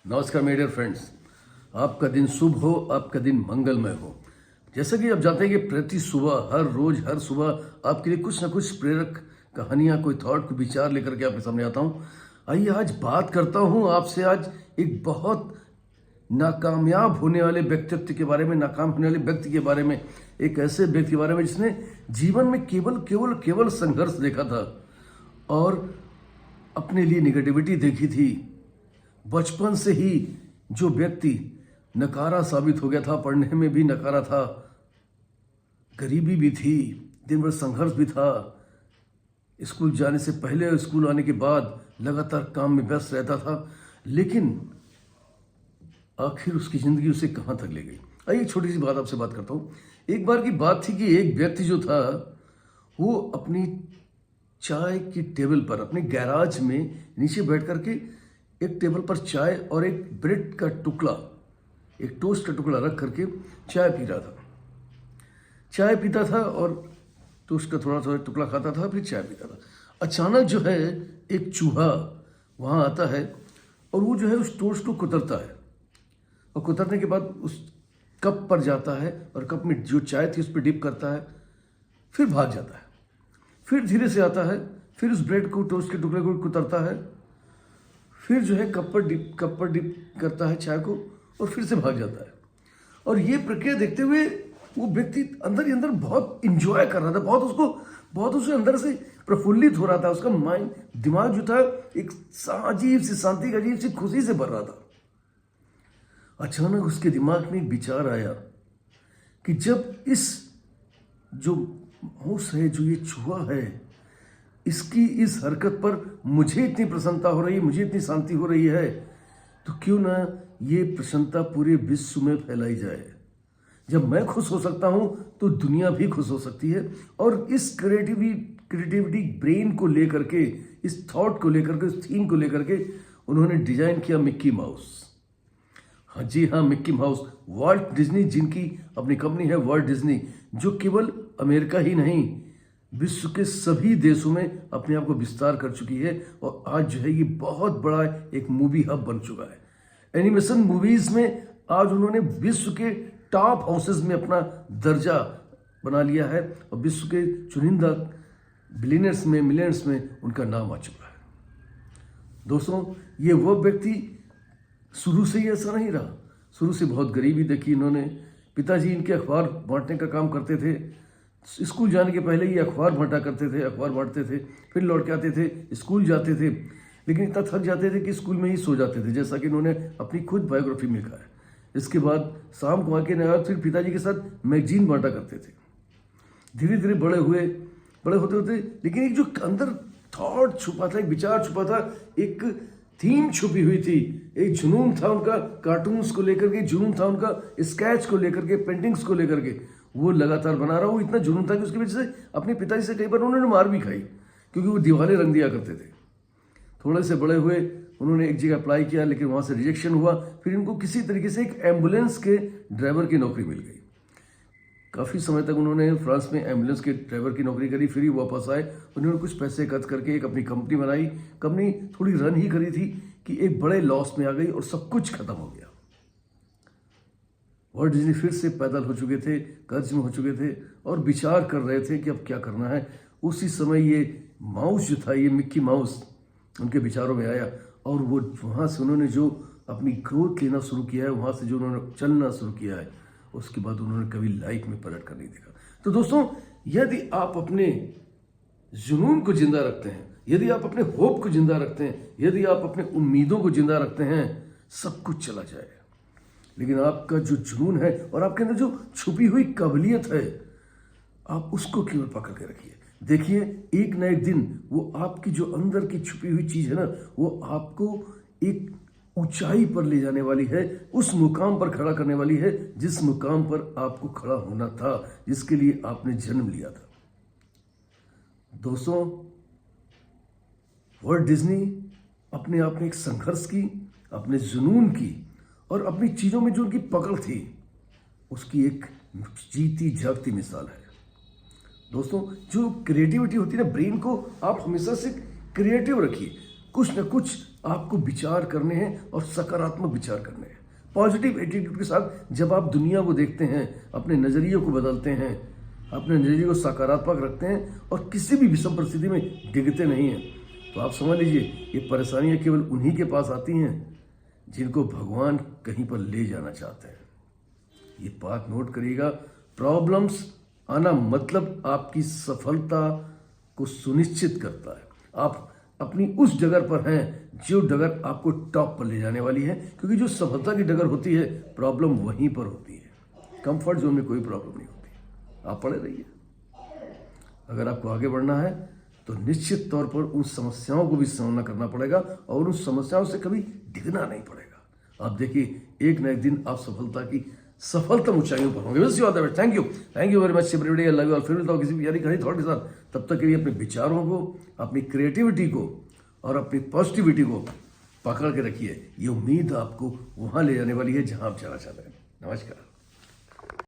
नमस्कार मेरे dear friends. आपका दिन शुभ हो, आपका दिन मंगलमय हो। जैसा कि आप जानते हैं कि प्रति सुबह हर रोज हर सुबह आपके लिए कुछ ना कुछ प्रेरक कहानियां, कोई थॉट, कोई विचार लेकर के आपके सामने आता हूं। आइए आज बात करता हूं आपसे आज एक बहुत नाकामयाब होने वाले व्यक्तित्व के बारे में, नाकाम होने वाले व्यक्ति के बारे में, एक ऐसे व्यक्ति के बारे में जिसने जीवन में केवल केवल केवल संघर्ष देखा था और अपने लिए निगेटिविटी देखी थी। बचपन से ही जो व्यक्ति नकारा साबित हो गया था, पढ़ने में भी नकारा था, गरीबी भी थी, दिन भर संघर्ष भी था, स्कूल जाने से पहले और स्कूल आने के बाद लगातार काम में व्यस्त रहता था। लेकिन आखिर उसकी जिंदगी उसे कहाँ तक ले गई। आइए एक छोटी सी बात आपसे बात करता हूँ। एक बार की बात थी कि एक व्यक्ति जो था वो अपनी चाय की टेबल पर अपने गैराज में नीचे बैठ करके एक टेबल पर चाय और एक ब्रेड का टुकड़ा, एक टोस्ट का टुकड़ा रख करके चाय पी रहा था। चाय पीता था और टोस्ट का थोड़ा थोड़ा टुकड़ा खाता था, फिर चाय पीता था। अचानक जो है एक चूहा वहाँ आता है और वो जो है उस टोस्ट को कुतरता है और कुतरने के बाद उस कप पर जाता है और कप में जो चाय थी उस पर डिप करता है, फिर भाग जाता है। फिर धीरे से आता है, फिर उस ब्रेड को, टोस्ट के टुकड़े को कुतरता है, फिर जो है कप पर डिप करता है चाय को और फिर से भाग जाता है। और ये प्रक्रिया देखते हुए वो व्यक्ति अंदर ही अंदर बहुत इंजॉय कर रहा था, बहुत उसे अंदर से प्रफुल्लित हो रहा था। उसका माइंड, दिमाग जो था एक अजीब सी शांति, अजीब सी खुशी से भर रहा था। अचानक उसके दिमाग में एक विचार आया कि जब इस जो माउस है, जो ये चूहा है, इसकी इस हरकत पर मुझे इतनी प्रसन्नता हो रही है, मुझे इतनी शांति हो रही है, तो क्यों ना ये प्रसन्नता पूरे विश्व में फैलाई जाए। जब मैं खुश हो सकता हूं तो दुनिया भी खुश हो सकती है। और इस क्रिएटिविटी ब्रेन को लेकर के, इस थॉट को लेकर के, इस थीम को लेकर के उन्होंने डिजाइन किया मिक्की माउस। हाँ जी हाँ, मिक्की माउस। वॉल्ट डिज्नी, जिनकी अपनी कंपनी है वॉल्ट डिज्नी, जो केवल अमेरिका ही नहीं विश्व के सभी देशों में अपने आप को विस्तार कर चुकी है और आज जो है ये बहुत बड़ा एक मूवी हब बन चुका है। एनिमेशन मूवीज में आज उन्होंने विश्व के टॉप हाउसेस में अपना दर्जा बना लिया है और विश्व के चुनिंदा बिलियनर्स में, मिलियनर्स में उनका नाम आ चुका है। दोस्तों, ये वो व्यक्ति शुरू से ही ऐसा नहीं रहा। शुरू से बहुत गरीबी देखी इन्होंने। पिताजी इनके अखबार बांटने का काम करते थे। स्कूल जाने के पहले ही अखबार बांटा करते थे, अखबार बांटते थे, फिर लौट के आते थे, स्कूल जाते थे, लेकिन इतना थक जाते थे कि स्कूल में ही सो जाते थे, जैसा कि इन्होंने अपनी खुद बायोग्राफी में लिखा है। इसके बाद शाम को आके नया फिर पिताजी के साथ मैगजीन बांटा करते थे। धीरे धीरे बड़े होते होते, लेकिन एक जो अंदर थॉट छुपा था, एक विचार छुपा था, एक थीम छुपी हुई थी, एक जुनून था उनका कार्टून्स को लेकर के, जुनून था उनका स्केच को लेकर के, पेंटिंग्स को लेकर के, वो लगातार बना रहा। वो इतना जुनून था कि उसकी वजह से अपने पिताजी से कई बार उन्होंने मार भी खाई, क्योंकि वो दीवारें रंग दिया करते थे। थोड़े से बड़े हुए, उन्होंने एक जगह अप्लाई किया, लेकिन वहाँ से रिजेक्शन हुआ। फिर इनको किसी तरीके से एक एम्बुलेंस के ड्राइवर की नौकरी मिल गई। काफ़ी समय तक उन्होंने फ्रांस में एम्बुलेंस के ड्राइवर की नौकरी करी। फिर ही वापस आए, उन्होंने कुछ पैसे एकत्र करके एक अपनी कंपनी बनाई। कंपनी थोड़ी रन ही करी थी कि एक बड़े लॉस में आ गई और सब कुछ खत्म हो गया। वॉल्ट डिज्नी फिर से पैदल हो चुके थे, कर्ज में हो चुके थे और विचार कर रहे थे कि अब क्या करना है। उसी समय ये माउस जो था, ये मिक्की माउस उनके विचारों में आया और वो वहाँ से उन्होंने जो अपनी ग्रोथ लेना शुरू किया है, वहाँ से जो उन्होंने चलना शुरू किया है, उसके बाद उन्होंने कभी लाइफ में पलट कर नहीं देखा। तो दोस्तों, यदि आप अपने जुनून को जिंदा रखते हैं, यदि आप अपने होप को जिंदा रखते हैं, यदि आप अपने उम्मीदों को जिंदा रखते हैं, सब कुछ चला जाएगा। लेकिन आपका जो जुनून है और आपके अंदर जो छुपी हुई काबिलियत है, आप उसको केवल पकड़ के रखिए। देखिए, एक ना एक दिन वो आपकी जो अंदर की छुपी हुई चीज है ना, वो आपको एक ऊंचाई पर ले जाने वाली है, उस मुकाम पर खड़ा करने वाली है जिस मुकाम पर आपको खड़ा होना था, जिसके लिए आपने जन्म लिया था। दोस्तों, वॉल्ट डिज्नी अपने आप में एक संघर्ष की, अपने जुनून की और अपनी चीजों में जो उनकी पकड़ थी, उसकी एक जीती जागती मिसाल है। दोस्तों, जो क्रिएटिविटी होती है ना, ब्रेन को आप हमेशा से क्रिएटिव रखिए, कुछ ना कुछ आपको विचार करने हैं और सकारात्मक विचार करने हैं। पॉजिटिव एटीट्यूड के साथ जब आप दुनिया को देखते हैं, अपने नज़रिए को बदलते हैं, अपने नज़रिए को सकारात्मक रखते हैं और किसी भी विषम परिस्थिति में डिगते नहीं हैं, तो आप समझ लीजिए ये परेशानियां केवल उन्हीं के पास आती हैं जिनको भगवान कहीं पर ले जाना चाहते हैं। ये बात नोट करिएगा, प्रॉब्लम्स आना मतलब आपकी सफलता को सुनिश्चित करता है। आप अपनी उस डगर पर हैं जो डगर आपको टॉप पर ले जाने वाली है, क्योंकि जो सफलता की डगर होती है प्रॉब्लम वहीं पर होती है। कंफर्ट जोन में कोई प्रॉब्लम नहीं होती, आप पड़े रहिए। अगर आपको आगे बढ़ना है तो निश्चित तौर पर उन समस्याओं को भी सामना करना पड़ेगा और उन समस्याओं से कभी डिगना नहीं पड़ेगा। आप देखिए एक न एक दिन आप सफलतम ऊंचाइयों पर होंगे। Thank you very much everybody, I love you all. फिर मिलता हूं किसी भी यारी कहानी थॉट के साथ। तब तक के लिए अपने विचारों को, अपनी क्रिएटिविटी को और अपनी पॉजिटिविटी को पकड़ के रखिए। ये उम्मीद आपको वहां ले जाने वाली है जहां आप जाना चाहते हैं। नमस्कार।